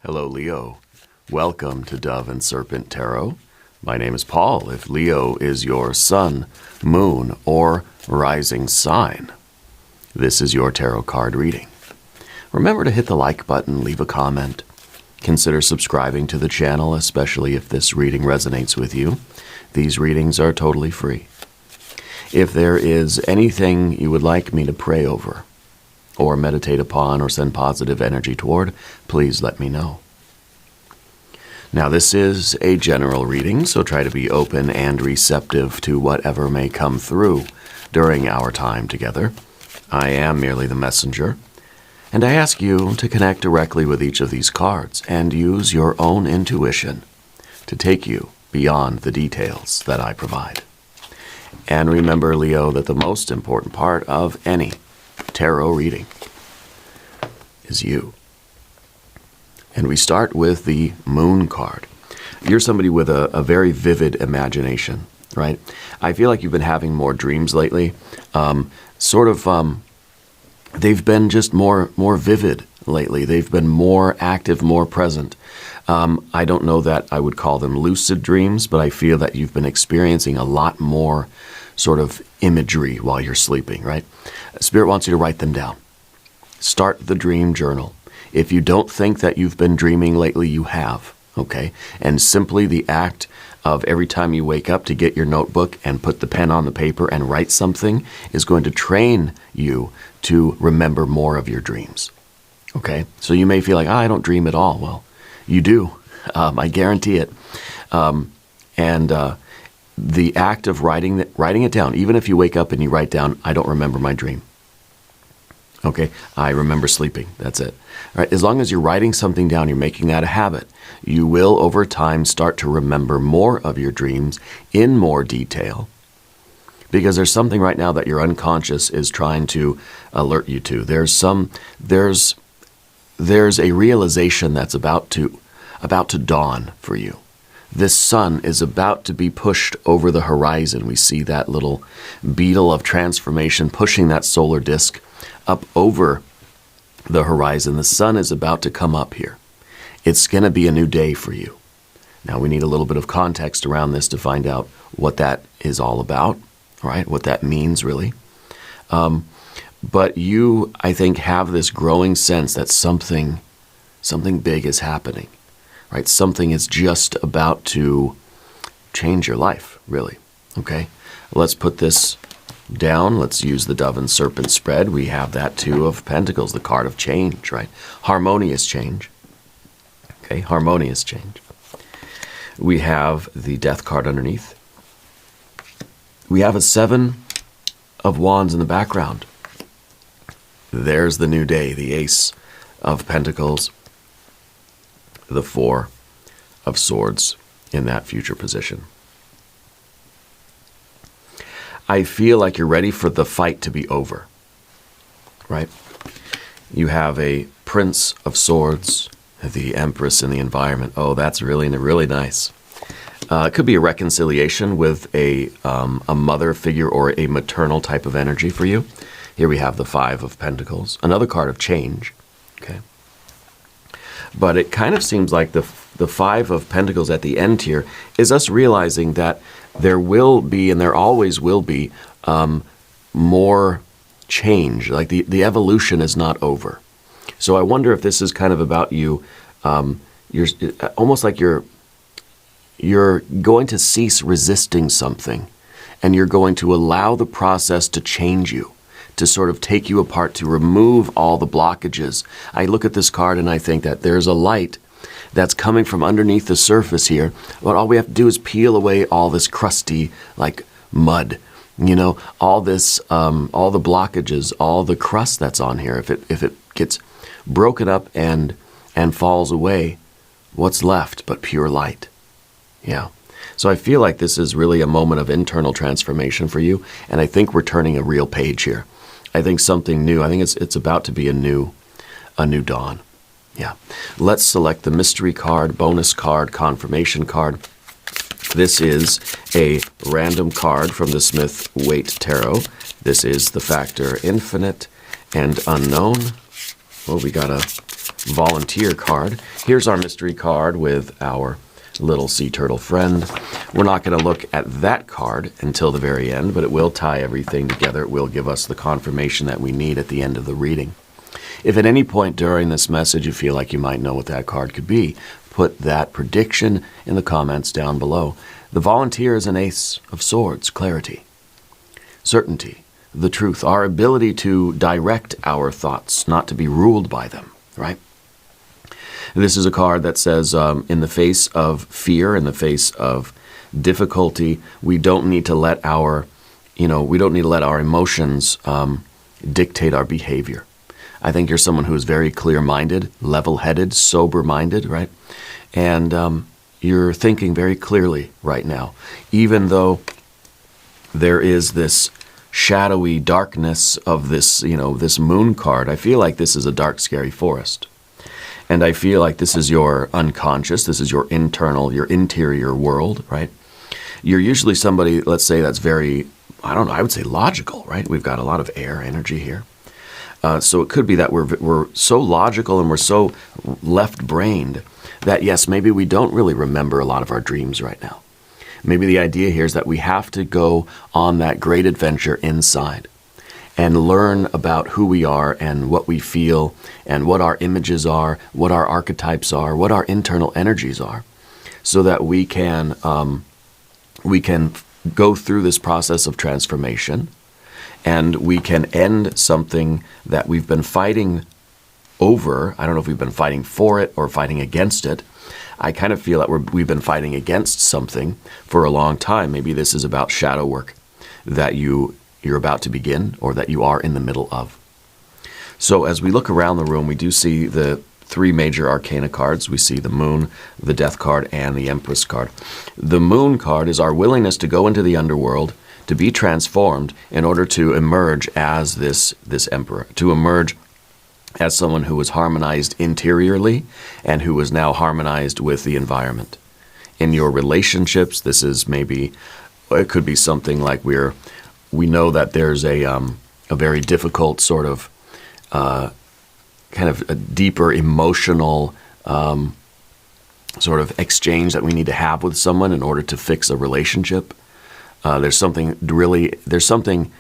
Hello, Leo. Welcome to Dove and Serpent Tarot. My name is Paul. If Leo is your sun, moon, or rising sign, this is your tarot card reading. Remember to hit the like button, leave a comment. Consider subscribing to the channel, especially if this reading resonates with you. These readings are totally free. If there is anything you would like me to pray over, or meditate upon, or send positive energy toward, please let me know. Now, this is a general reading, so try to be open and receptive to whatever may come through during our time together. I am merely the messenger, and I ask you to connect directly with each of these cards and use your own intuition to take you beyond the details that I provide. And remember, Leo, that the most important part of any tarot reading is you. And we start with the Moon card. You're somebody with a very vivid imagination, right? I feel like you've been having more dreams lately. They've been just more vivid lately. They've been more active, more present. I don't know that I would call them lucid dreams, but I feel that you've been experiencing a lot more sort of imagery while you're sleeping, right? Spirit wants you to write them down. Start the dream journal. If you don't think that you've been dreaming lately, you have, okay? And simply the act of every time you wake up to get your notebook and put the pen on the paper and write something is going to train you to remember more of your dreams, okay? So you may feel like, I don't dream at all. Well, you do. I guarantee it. The act of writing it down, even if you wake up and you write down, I don't remember my dream. Okay, I remember sleeping. That's it. All right, as long as you're writing something down, you're making that a habit, you will over time start to remember more of your dreams in more detail, because there's something right now that your unconscious is trying to alert you to. There's a realization that's about to dawn for you. This sun is about to be pushed over the horizon. We see that little beetle of transformation pushing that solar disk up over the horizon. The sun is about to come up here. It's going to be a new day for you. Now, we need a little bit of context around this to find out what that is all about, right? What that means, really. But you, I think, have this growing sense that something big is happening, right? Something is just about to change your life, really, okay? Let's put this down. Let's use the Dove and Serpent spread. We have that Two of Pentacles, the card of change, right? Harmonious change. Okay, harmonious change. We have the Death card underneath. We have a Seven of Wands in the background. There's the new day, the Ace of Pentacles, the Four of Swords in that future position. I feel like you're ready for the fight to be over, right? You have a Prince of Swords, the Empress in the environment. Oh, that's really, really nice. It could be a reconciliation with a mother figure or a maternal type of energy for you. Here we have the Five of Pentacles, another card of change, okay? But it kind of seems like the Five of Pentacles at the end here is us realizing that there will be, and there always will be, more change. Like the evolution is not over. So I wonder if this is kind of about you. You're almost like you're going to cease resisting something, and you're going to allow the process to change you, to sort of take you apart, to remove all the blockages. I look at this card and I think that there's a light that's coming from underneath the surface here. But all we have to do is peel away all this crusty, like mud, you know, all this, all the blockages, all the crust that's on here. If it gets broken up and falls away, what's left but pure light? Yeah. So I feel like this is really a moment of internal transformation for you, and I think we're turning a real page here. I think something new. I think it's about to be a new dawn. Yeah. Let's select the mystery card, bonus card, confirmation card. This is a random card from the Smith-Waite Tarot. This is the factor infinite and unknown. Well, we got a volunteer card. Here's our mystery card with our little sea turtle friend. We're not going to look at that card until the very end, but it will tie everything together. It will give us the confirmation that we need at the end of the reading. If at any point during this message you feel like you might know what that card could be, put that prediction in the comments down below. The volunteer is an Ace of Swords, clarity, certainty, the truth, our ability to direct our thoughts, not to be ruled by them, right? This is a card that says, in the face of fear, in the face of difficulty, we don't need to let our, we don't need to let our emotions dictate our behavior. I think you're someone who is very clear-minded, level-headed, sober-minded, right? And you're thinking very clearly right now, even though there is this shadowy darkness of this, this moon card. I feel like this is a dark, scary forest. And I feel like this is your unconscious, this is your internal, your interior world, right? You're usually somebody, let's say, that's very, I would say logical, right? We've got a lot of air energy here. So it could be that we're so logical and we're so left-brained that, yes, maybe we don't really remember a lot of our dreams right now. Maybe the idea here is that we have to go on that great adventure inside and learn about who we are and what we feel and what our images are, what our archetypes are, what our internal energies are, so that we can go through this process of transformation, and we can end something that we've been fighting over. I don't know if we've been fighting for it or fighting against it. I kind of feel that we've been fighting against something for a long time. Maybe this is about shadow work that you're about to begin or that you are in the middle of. So as we look around the room, we do see the three major arcana cards. We see the Moon, the Death card, and the Empress card. The Moon card is our willingness to go into the underworld, to be transformed in order to emerge as this emperor, to emerge as someone who was harmonized interiorly and who is now harmonized with the environment. In your relationships, this is maybe, it could be something like we know that there's a very difficult sort of kind of a deeper emotional sort of exchange that we need to have with someone in order to fix a relationship. There's something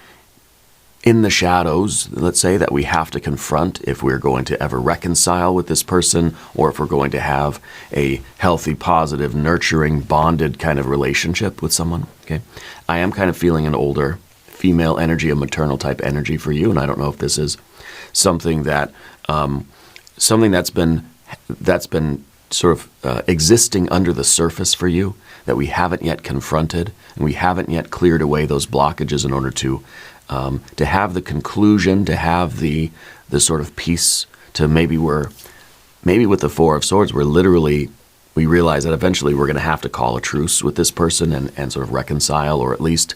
in the shadows, let's say, that we have to confront if we're going to ever reconcile with this person, or if we're going to have a healthy, positive, nurturing, bonded kind of relationship with someone. Okay, I am kind of feeling an older female energy, a maternal type energy for you, and I don't know if this is something that that's been sort of existing under the surface for you, that we haven't yet confronted, and we haven't yet cleared away those blockages in order to have the conclusion, to have the sort of peace, to maybe with the Four of Swords, we realize that eventually we're going to have to call a truce with this person and sort of reconcile, or at least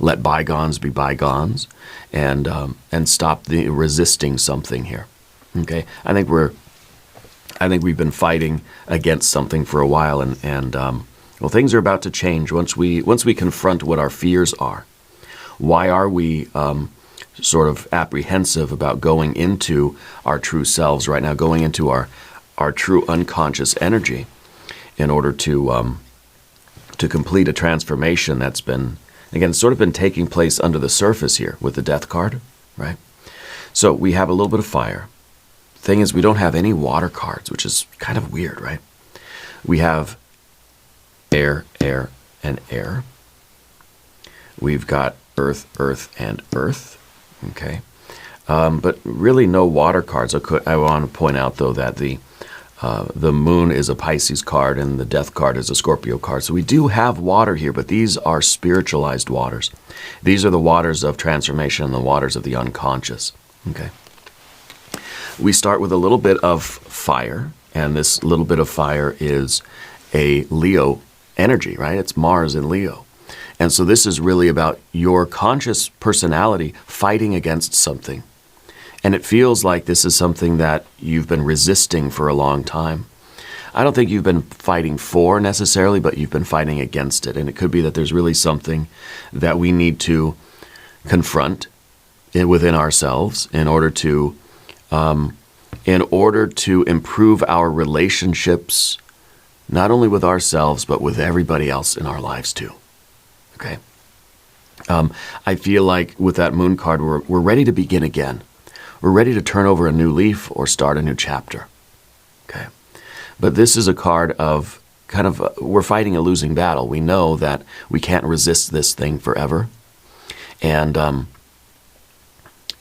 let bygones be bygones, and stop the resisting something here. Okay, I think we've been fighting against something for a while, and well, things are about to change once we confront what our fears are. Why are we sort of apprehensive about going into our true selves right now, going into our true unconscious energy in order to complete a transformation that's been, again, sort of been taking place under the surface here with the Death card, right? So we have a little bit of fire. Thing is, we don't have any water cards, which is kind of weird, right? We have air, air, and air. We've got earth, earth, and earth. Okay, but really no water cards. I want to point out, though, that the Moon is a Pisces card and the Death card is a Scorpio card. So we do have water here, but these are spiritualized waters. These are the waters of transformation and the waters of the unconscious. Okay. We start with a little bit of fire, and this little bit of fire is a Leo energy, right? It's Mars in Leo. And so this is really about your conscious personality fighting against something. And it feels like this is something that you've been resisting for a long time. I don't think you've been fighting for necessarily, but you've been fighting against it. And it could be that there's really something that we need to confront within ourselves in order to in order to improve our relationships, not only with ourselves, but with everybody else in our lives too. Okay? I feel like with that moon card, we're ready to begin again. We're ready to turn over a new leaf or start a new chapter. Okay? But this is a card of kind of, we're fighting a losing battle. We know that we can't resist this thing forever. And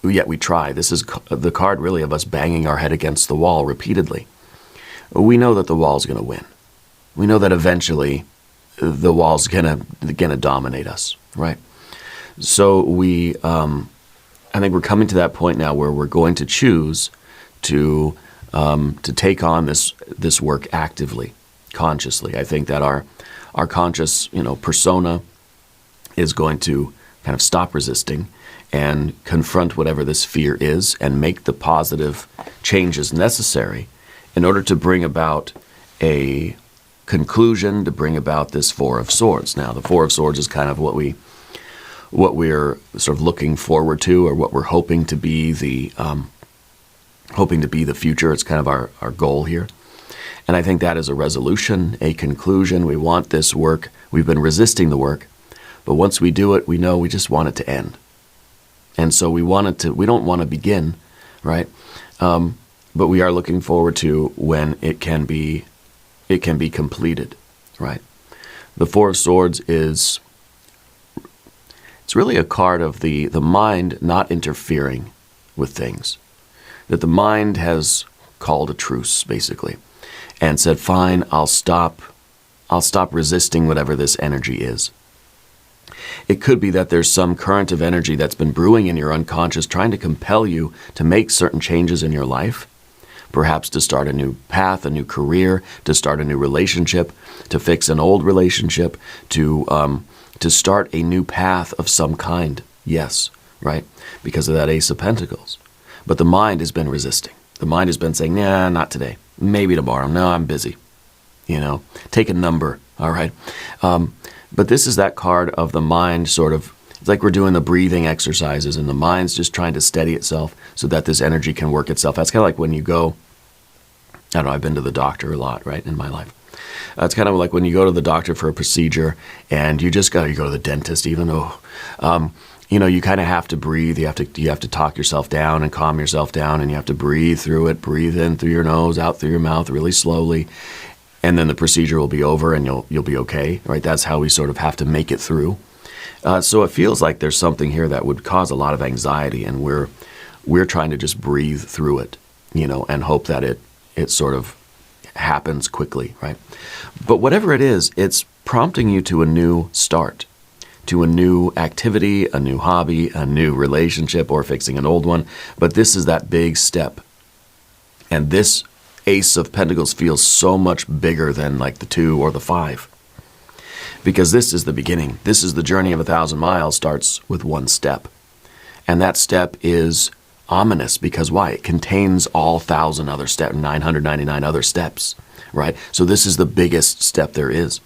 yet we try. This is the card really of us banging our head against the wall repeatedly. We know that the wall's going to win. We know that eventually the wall's going to dominate us, right? So I think we're coming to that point now where we're going to choose to take on this work actively, consciously. I think that our conscious, persona is going to kind of stop resisting and confront whatever this fear is and make the positive changes necessary in order to bring about a conclusion, to bring about this Four of Swords. Now, the Four of Swords is kind of what we're sort of looking forward to, or what we're hoping to be the future. It's kind of our goal here. And I think that is a resolution, a conclusion. We want this work. We've been resisting the work, but once we do it, we know we just want it to end. And so we don't want to begin, right? But we are looking forward to when it can be completed, right? The Four of Swords it's really a card of the mind not interfering with things. That the mind has called a truce, basically, and said, fine, I'll stop resisting whatever this energy is. It could be that there's some current of energy that's been brewing in your unconscious, trying to compel you to make certain changes in your life, perhaps to start a new path, a new career, to start a new relationship, to fix an old relationship, to start a new path of some kind. Yes, right? Because of that Ace of Pentacles. But the mind has been resisting. The mind has been saying, nah, not today. Maybe tomorrow. No, I'm busy. Take a number, all right? But this is that card of the mind sort of, it's like we're doing the breathing exercises and the mind's just trying to steady itself so that this energy can work itself. That's kind of like when you go, I don't know, I've been to the doctor a lot, right, in my life. It's kind of like when you go to the doctor for a procedure and you go to the dentist even, you kind of have to breathe. You have to talk yourself down and calm yourself down, and you have to breathe through it, breathe in through your nose, out through your mouth really slowly. And then the procedure will be over and you'll be okay, right? That's how we sort of have to make it through. So it feels like there's something here that would cause a lot of anxiety, and we're trying to just breathe through it, and hope that it sort of happens quickly, right? But whatever it is, it's prompting you to a new start, to a new activity, a new hobby, a new relationship, or fixing an old one. But this is that big step. And this Ace of Pentacles feels so much bigger than like the 2 or the 5. Because this is the beginning. This is the journey of 1,000 miles starts with one step. And that step is ominous because why? It contains all 1,000 other steps, 999 other steps, right? So this is the biggest step there is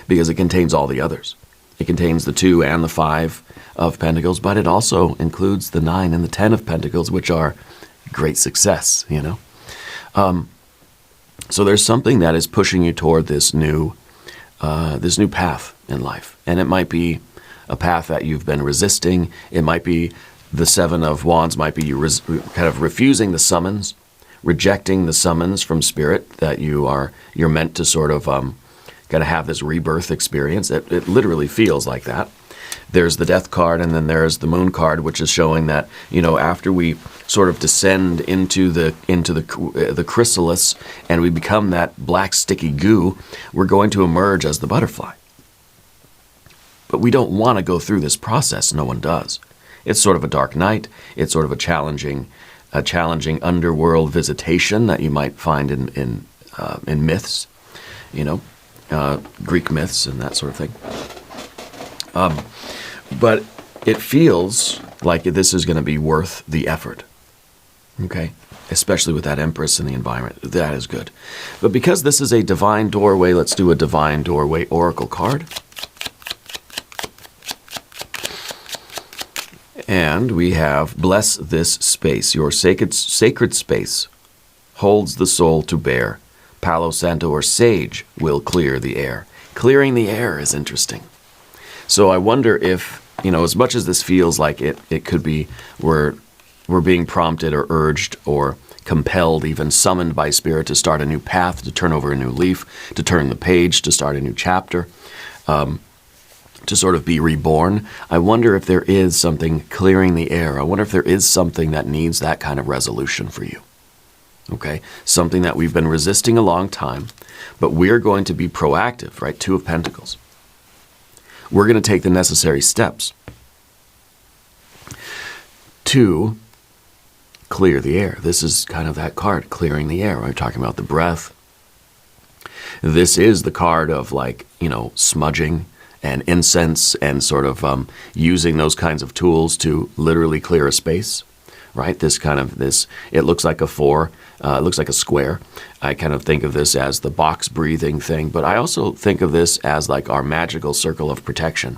because it contains all the others. It contains the 2 and the 5 of Pentacles, but it also includes the 9 and the 10 of Pentacles, which are great success, So there's something that is pushing you toward this new path in life. And it might be a path that you've been resisting. It might be the 7 of Wands, might be you kind of refusing the summons, rejecting the summons from Spirit that you're meant to sort of kind of have this rebirth experience. It literally feels like that. There's the Death card, and then there's the Moon card, which is showing that, after we sort of descend into the chrysalis and we become that black sticky goo, we're going to emerge as the butterfly. But we don't want to go through this process. No one does. It's sort of a dark night. It's sort of a challenging underworld visitation that you might find in myths, Greek myths and that sort of thing. But it feels like this is going to be worth the effort, okay? Especially with that Empress in the environment. That is good. But because this is a divine doorway, let's do a divine doorway oracle card. And we have, bless this space. Your sacred space holds the soul to bear. Palo Santo or sage will clear the air. Clearing the air is interesting. So I wonder if, as much as this feels like it could be we're being prompted or urged or compelled, even summoned by Spirit to start a new path, to turn over a new leaf, to turn the page, to start a new chapter, to sort of be reborn. I wonder if there is something clearing the air. I wonder if there is something that needs that kind of resolution for you. Okay? Something that we've been resisting a long time, but we're going to be proactive, right? Two of Pentacles. We're going to take the necessary steps to clear the air. This is kind of that card, clearing the air. We're talking about the breath. This is the card of smudging and incense and sort of using those kinds of tools to literally clear a space, right? It looks like a 4, it looks like a square. I kind of think of this as the box breathing thing, but I also think of this as like our magical circle of protection.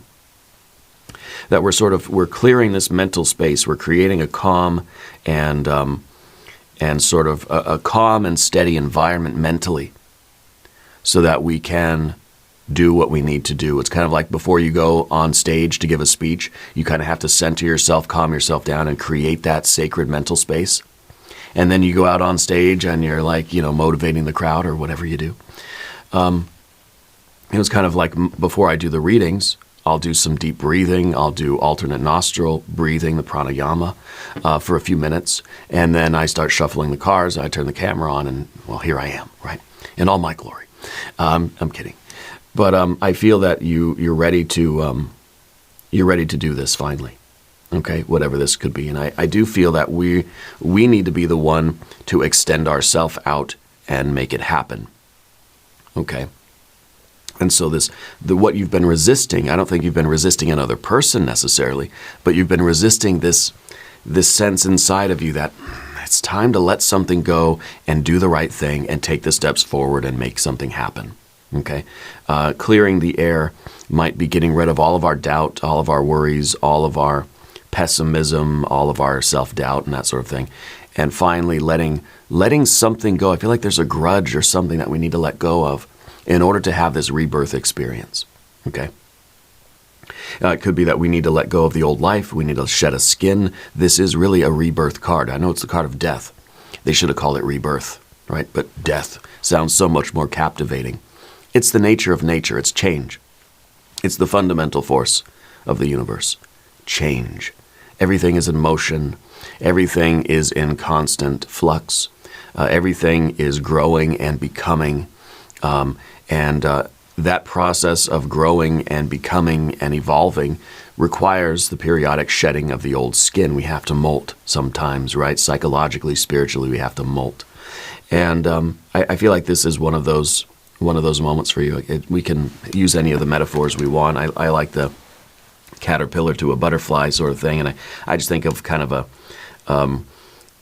That we're clearing this mental space. We're creating a calm and sort of a calm and steady environment mentally so that we can do what we need to do. It's kind of like before you go on stage to give a speech, you kind of have to center yourself, calm yourself down, and create that sacred mental space. And then you go out on stage and you're motivating the crowd or whatever you do. It was kind of like before I do the readings, I'll do some deep breathing. I'll do alternate nostril breathing, the pranayama, for a few minutes. And then I start shuffling the cards. I turn the camera on and, well, here I am, right? In all my glory. I'm kidding. But I feel that you're ready to do this finally, okay? Whatever this could be, and I do feel that we need to be the one to extend ourselves out and make it happen, okay? And so what you've been resisting, I don't think you've been resisting another person necessarily, but you've been resisting this sense inside of you that it's time to let something go and do the right thing and take the steps forward and make something happen. Okay, clearing the air might be getting rid of all of our doubt, all of our worries, all of our pessimism, all of our self-doubt and that sort of thing. And finally letting something go. I feel like there's a grudge or something that we need to let go of in order to have this rebirth experience. Okay. It could be that we need to let go of the old life. We need to shed a skin. This is really a rebirth card. I know it's the card of death. They should have called it rebirth, right? But death sounds so much more captivating. It's the nature of nature. It's change. It's the fundamental force of the universe. Change. Everything is in motion. Everything is in constant flux. Everything is growing and becoming. That process of growing and becoming and evolving requires the periodic shedding of the old skin. We have to molt sometimes, right? Psychologically, spiritually, we have to molt. And I feel like this is one of those moments for you. We can use any of the metaphors we want. I like the caterpillar to a butterfly sort of thing, and I just think of kind of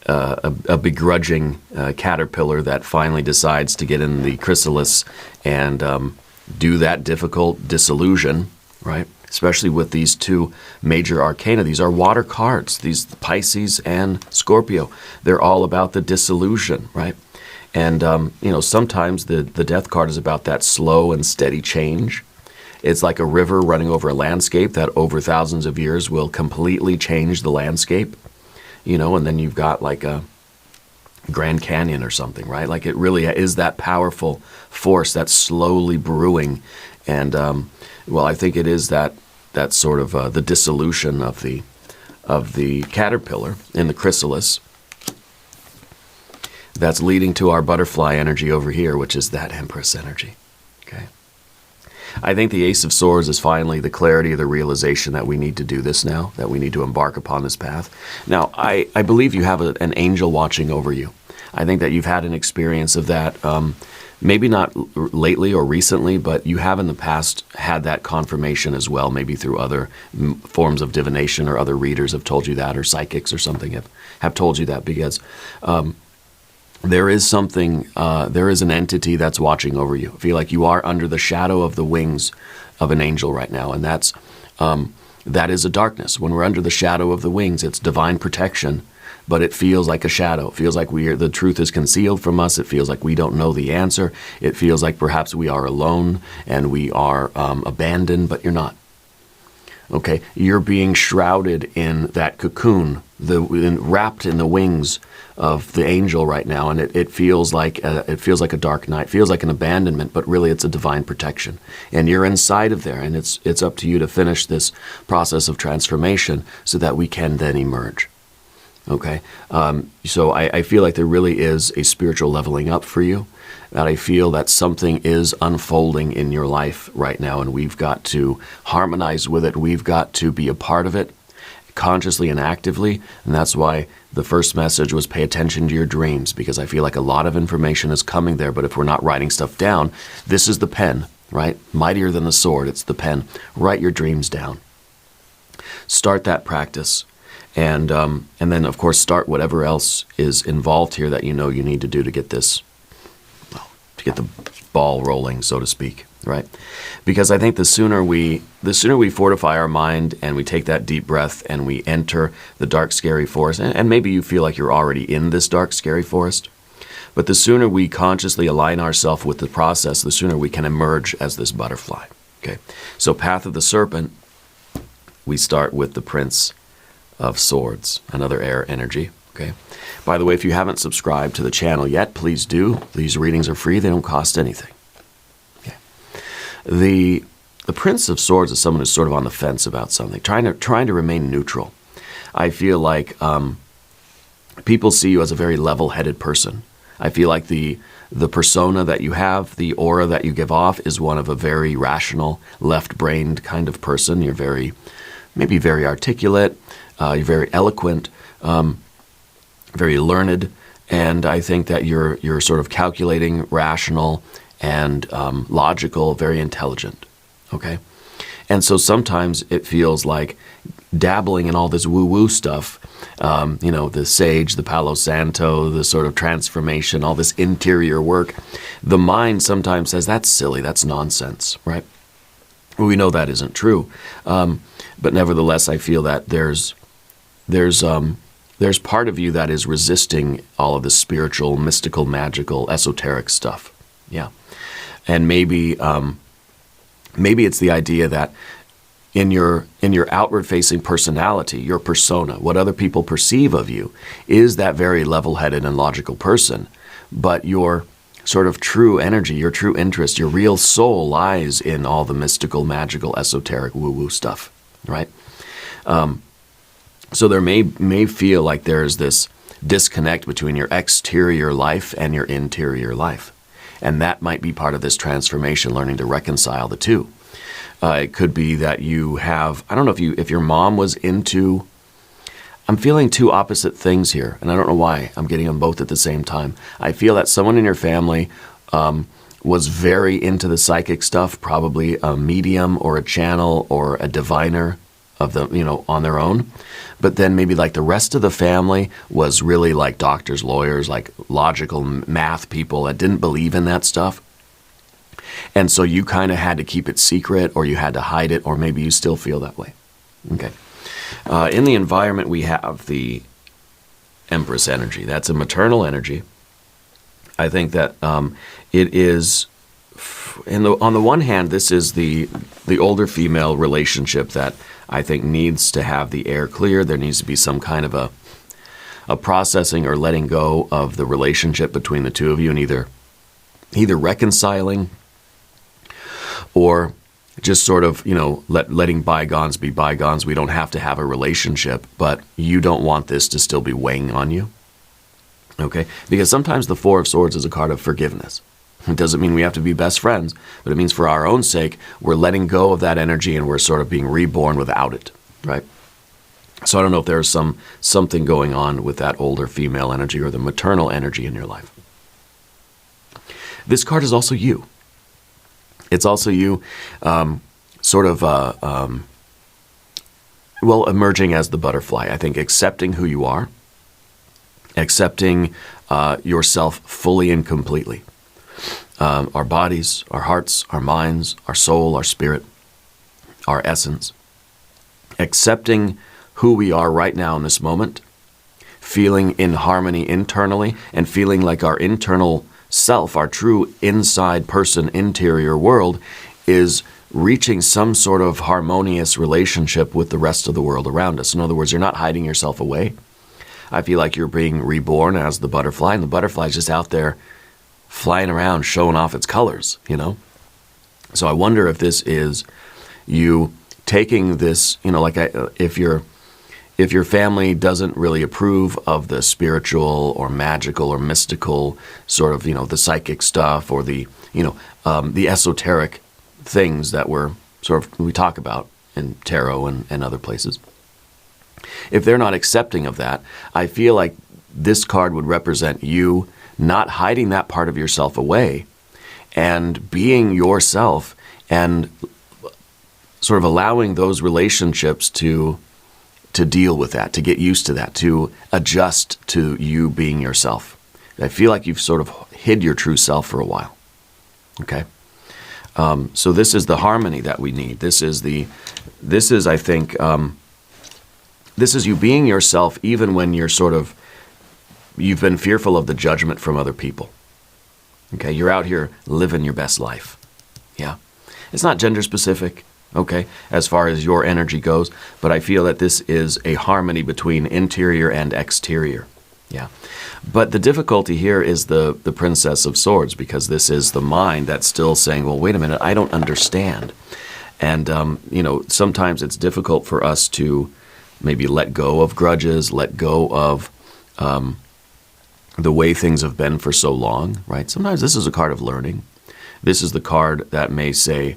a begrudging caterpillar that finally decides to get in the chrysalis and do that difficult disillusion, right? Especially with these two major arcana. These are water cards. These Pisces and Scorpio. They're all about the dissolution, right? And, sometimes the death card is about that slow and steady change. It's like a river running over a landscape that over thousands of years will completely change the landscape, and then you've got like a Grand Canyon or something, right? Like it really is that powerful force that's slowly brewing. And, I think it is that sort of the dissolution of the caterpillar in the chrysalis that's leading to our butterfly energy over here, which is that Empress energy. Okay. I think the Ace of Swords is finally the clarity of the realization that we need to do this now, that we need to embark upon this path. Now, I believe you have an angel watching over you. I think that you've had an experience of that, maybe not lately or recently, but you have in the past had that confirmation as well, maybe through other forms of divination or other readers have told you that, or psychics or something have told you that, because there is something, there is an entity that's watching over you. I feel like you are under the shadow of the wings of an angel right now, and that's that is a darkness. When we're under the shadow of the wings, it's divine protection, but it feels like a shadow. It feels like the truth is concealed from us. It feels like we don't know the answer. It feels like perhaps we are alone and we are abandoned, but you're not. Okay, you're being shrouded in that cocoon, wrapped in the wings of the angel right now, and it feels like a dark night, feels like an abandonment, but really it's a divine protection. And you're inside of there, and it's up to you to finish this process of transformation so that we can then emerge. Okay, so I feel like there really is a spiritual leveling up for you, that I feel that something is unfolding in your life right now, and we've got to harmonize with it. We've got to be a part of it, consciously and actively, and that's why the first message was pay attention to your dreams, because I feel like a lot of information is coming there, but if we're not writing stuff down, this is the pen, right? Mightier than the sword, it's the pen. Write your dreams down. Start that practice. And then, of course, start whatever else is involved here that you know you need to do to get this, well, to get the ball rolling, so to speak, right? Because I think the sooner we fortify our mind and we take that deep breath and we enter the dark, scary forest, and maybe you feel like you're already in this dark, scary forest, but the sooner we consciously align ourselves with the process, the sooner we can emerge as this butterfly, okay? So Path of the Serpent, we start with the Prince of Swords, another air energy, okay? By the way, if you haven't subscribed to the channel yet, please do. These readings are free. They don't cost anything. Okay. The Prince of Swords is someone who's sort of on the fence about something, trying to remain neutral. I feel like people see you as a very level-headed person. I feel like the persona that you have, the aura that you give off, is one of a very rational, left-brained kind of person. You're maybe very articulate, you're very eloquent, very learned, and I think that you're sort of calculating, rational, and logical, very intelligent, okay? And so sometimes it feels like dabbling in all this woo-woo stuff, the sage, the Palo Santo, the sort of transformation, all this interior work, the mind sometimes says, that's silly, that's nonsense, right? Well, we know that isn't true, but nevertheless, I feel that there's part of you that is resisting all of this spiritual, mystical, magical, esoteric stuff. Yeah, and maybe it's the idea that in your outward-facing personality, your persona, what other people perceive of you, is that very level-headed and logical person, but your sort of true energy, your true interest, your real soul lies in all the mystical, magical, esoteric, woo-woo stuff, right? So there may feel like there's this disconnect between your exterior life and your interior life. And that might be part of this transformation, learning to reconcile the two. It could be that you have, I don't know if your mom was into, I'm feeling two opposite things here, and I don't know why I'm getting them both at the same time. I feel that someone in your family was very into the psychic stuff, probably a medium or a channel or a diviner of the, on their own. But then maybe like the rest of the family was really like doctors, lawyers, like logical math people that didn't believe in that stuff. And so you kind of had to keep it secret, or you had to hide it, or maybe you still feel that way. Okay. In the environment, we have the Empress energy. That's a maternal energy. I think that it is, on the one hand, this is the older female relationship that I think needs to have the air clear. There needs to be some kind of a processing or letting go of the relationship between the two of you, and either reconciling or just sort of, letting bygones be bygones. We don't have to have a relationship, but you don't want this to still be weighing on you. Okay? Because sometimes the Four of Swords is a card of forgiveness. It doesn't mean we have to be best friends, but it means for our own sake, we're letting go of that energy and we're sort of being reborn without it, right? So I don't know if there's something going on with that older female energy or the maternal energy in your life. This card is also you. It's also you emerging as the butterfly. I think accepting who you are, accepting yourself fully and completely. Our bodies, our hearts, our minds, our soul, our spirit, our essence. accepting who we are right now in this moment, feeling in harmony internally, and feeling like our internal self, our true inside person, interior world, is reaching some sort of harmonious relationship with the rest of the world around us. In other words, you're not hiding yourself away. I feel like you're being reborn as the butterfly, and the butterfly's just out there flying around, showing off its colors, you know? So I wonder if this is you taking this, you know, like if your family doesn't really approve of the spiritual or magical or mystical sort of, you know, the psychic stuff or the, you know, the esoteric things that we talk about in tarot and other places. If they're not accepting of that, I feel like this card would represent you not hiding that part of yourself away and being yourself and sort of allowing those relationships to deal with that, to get used to that, to adjust to you being yourself. I feel like you've sort of hid your true self for a while. Okay? So this is the harmony that we need. This is I think, this is you being yourself even when you've been fearful of the judgment from other people. Okay? You're out here living your best life. Yeah? It's not gender specific. Okay, as far as your energy goes, but I feel that this is a harmony between interior and exterior. Yeah, but the difficulty here is the Princess of Swords, because this is the mind that's still saying, well, wait a minute, I don't understand. And, you know, sometimes it's difficult for us to maybe let go of grudges, let go of the way things have been for so long, right? Sometimes this is a card of learning. This is the card that may say,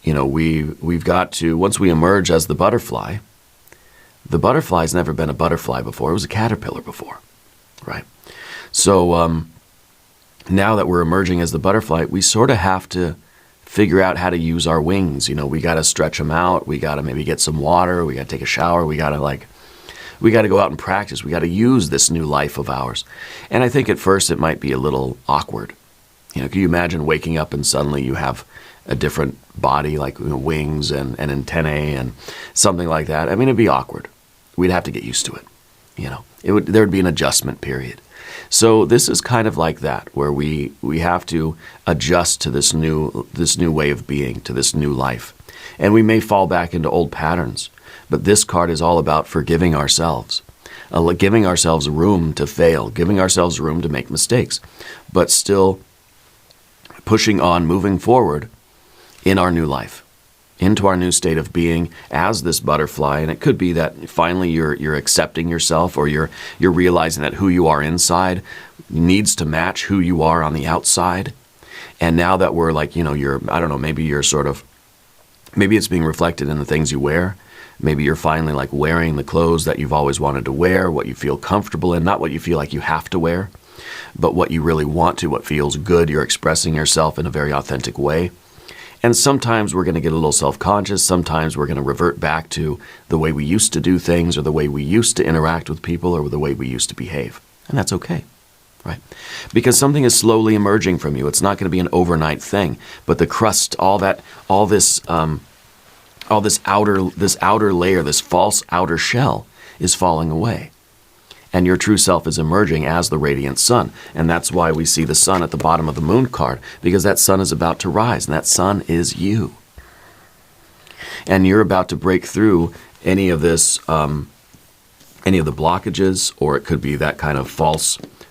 you know, we've got to, once we emerge as the butterfly's never been a butterfly before. It was a caterpillar before, right? So now that we're emerging as the butterfly, we sort of have to figure out how to use our wings. You know, we got to stretch them out. We got to maybe get some water. We got to take a shower. We got to go out and practice. We got to use this new life of ours. And I think at first it might be a little awkward. You know, can you imagine waking up and suddenly you have a different body, like, you know, wings and antennae and something like that? I mean, it'd be awkward. We'd have to get used to it. You know, there would be an adjustment period. So this is kind of like that, where we have to adjust to this new way of being, to this new life. And we may fall back into old patterns. But this card is all about forgiving ourselves, giving ourselves room to fail, giving ourselves room to make mistakes, but still pushing on, moving forward in our new life, into our new state of being as this butterfly. And it could be that finally you're accepting yourself, or you're realizing that who you are inside needs to match who you are on the outside. And now that we're like, you know, maybe it's being reflected in the things you wear. Maybe you're finally like wearing the clothes that you've always wanted to wear, what you feel comfortable in, not what you feel like you have to wear, but what you really want to, what feels good. You're expressing yourself in a very authentic way. And sometimes we're going to get a little self-conscious. Sometimes we're going to revert back to the way we used to do things, or the way we used to interact with people, or the way we used to behave. And that's okay, right? Because something is slowly emerging from you. It's not going to be an overnight thing. But the crust, all this outer layer, this false outer shell is falling away. And your true self is emerging as the radiant sun. And that's why we see the sun at the bottom of the moon card, because that sun is about to rise, and that sun is you. And you're about to break through any of this, any of the blockages, or it could be that kind of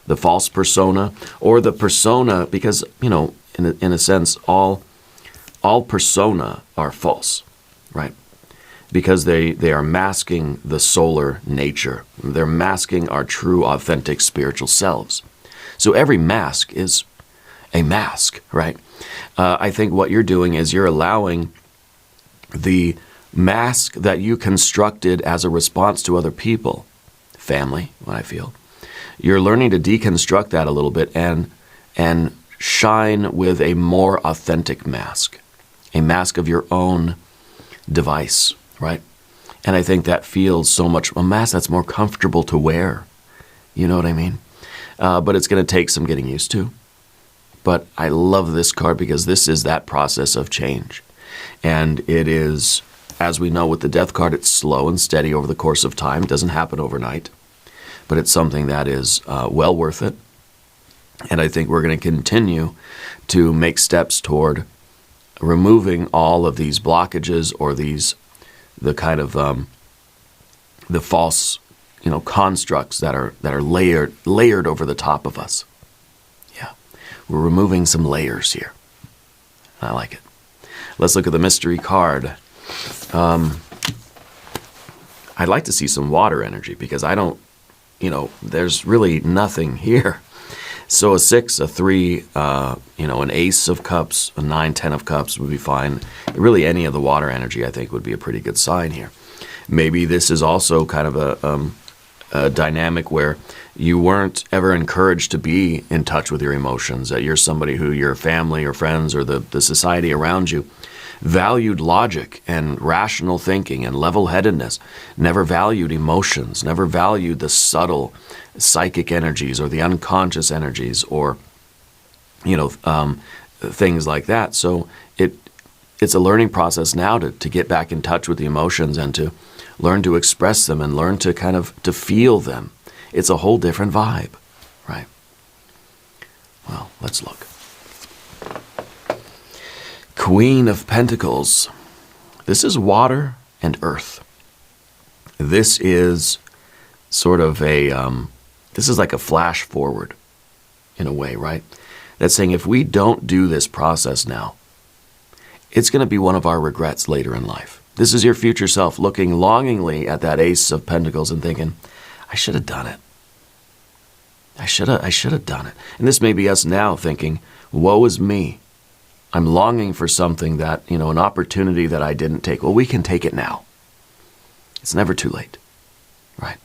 the false persona, or the persona, because, you know, in a sense, all persona are false, right? Because they are masking the solar nature. They're masking our true, authentic spiritual selves. So every mask is a mask, right? I think what you're doing is you're allowing the mask that you constructed as a response to other people, family, what I feel, you're learning to deconstruct that a little bit and shine with a more authentic mask, a mask of your own device, right? And I think that feels so much, a mask that's more comfortable to wear. You know what I mean? But it's going to take some getting used to. But I love this card because this is that process of change. And it is As we know with the Death card, it's slow and steady over the course of time. It doesn't happen overnight. But it's something that is well worth it. And I think we're going to continue to make steps toward removing all of these blockages or the kind of the false, constructs that are layered over the top of us. Yeah, we're removing some layers here. I like it. Let's look at the mystery card. I'd like to see some water energy because I don't, there's really nothing here. So a 6, a 3, an ace of cups, a 9, 10 of cups would be fine. Really any of the water energy I think would be a pretty good sign here. Maybe this is also kind of a dynamic where you weren't ever encouraged to be in touch with your emotions, that you're somebody who your family or friends or the society around you valued logic and rational thinking and level-headedness, never valued emotions, never valued the subtle psychic energies or the unconscious energies or, things like that. So it's a learning process now to get back in touch with the emotions and to learn to express them and learn to to feel them. It's a whole different vibe, right? Well, let's look. Queen of Pentacles. This is water and earth. This is sort of this is like a flash forward in a way, right? That's saying if we don't do this process now, it's going to be one of our regrets later in life. This is your future self looking longingly at that Ace of Pentacles and thinking, I should have done it. I should have done it. And this may be us now thinking, woe is me. I'm longing for something that, an opportunity that I didn't take. Well, we can take it now. It's never too late, right?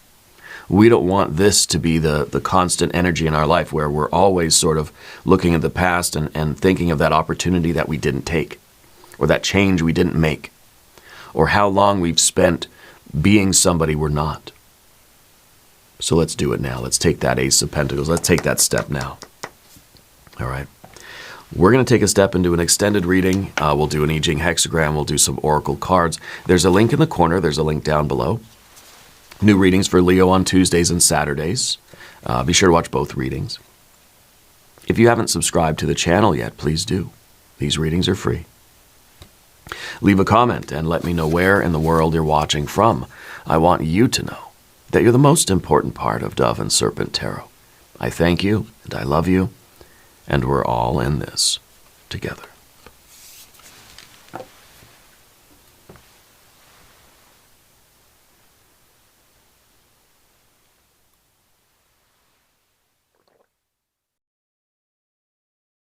We don't want this to be the constant energy in our life where we're always sort of looking at the past and thinking of that opportunity that we didn't take, or that change we didn't make, or how long we've spent being somebody we're not. So let's do it now. Let's take that Ace of Pentacles. Let's take that step now. All right. We're going to take a step into an extended reading. We'll do an I Ching hexagram. We'll do some oracle cards. There's a link in the corner. There's a link down below. New readings for Leo on Tuesdays and Saturdays. Be sure to watch both readings. If you haven't subscribed to the channel yet, please do. These readings are free. Leave a comment and let me know where in the world you're watching from. I want you to know that you're the most important part of Dove and Serpent Tarot. I thank you and I love you, and we're all in this together.